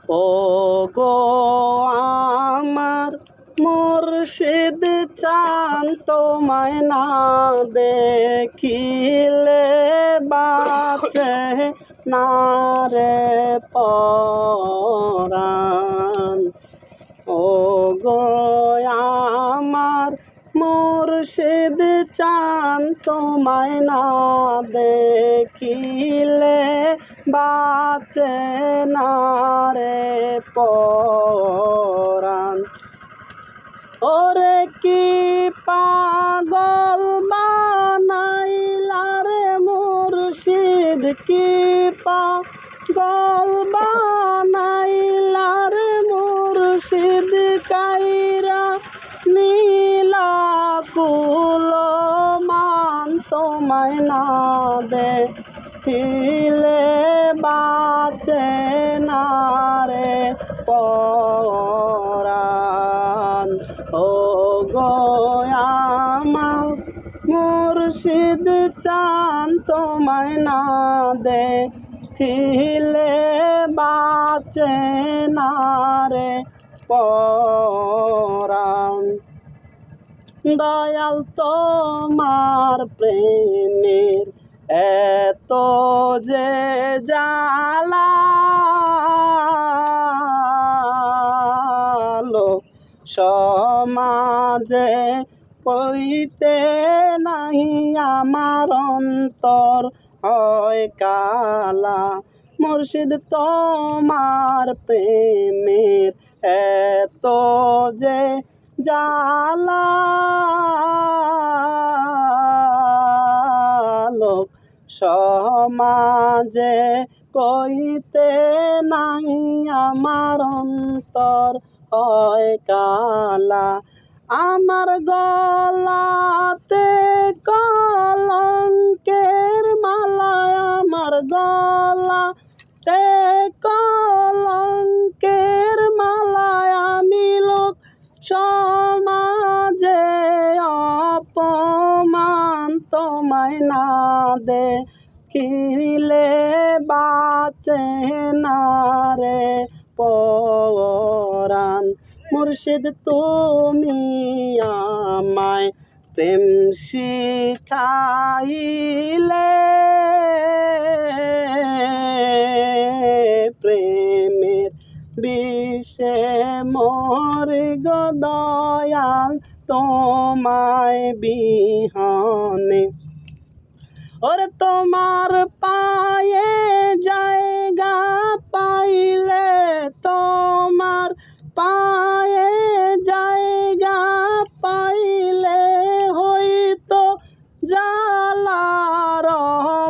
ও গো আমার মুর্শিদ চান তোমায় না দেখিলে বাঁচে না রে পরাণ। ও গো আমার মুর্শিদ চান তোমায় না দেখিলে বাঁচে না রে পরাণ। ওরে কি পাগল বানাইলা রে মুর্শিদ, কি পাগল বানাইলা রে মুর্শিদ, কাইরা নীলা কুল মান তোমায় না দেখিলে বাঁচে না রে পরাণ। ও গো আমার মুর্শিদ চান তোমায় না দেখিলে বাঁচে না রে পরাণ। দয়াল তোমার প্রেমের এত যে জ্বালা, সমাজে কইতে নাই আমার অন্তর হয় কালা। মুর্শিদ তোমার প্রেমের এত যে জ্বালা, লোক সমাজে কইতে নাই আমার অন্তর হয় কালা। আমার গলাতে কলঙ্কের মালা, আমার গলাতে কলঙ্কের মালা, আমি লোক সমাজে অপমান তোমায় না দেখিলে বাঁচে না রে পরাণ। মুর্শিদ তুমি আমায় প্রেম শিখাইলে, প্রেমের বিষে মোর গো দয়াল তোমায় বিহনে। ওরে তোমার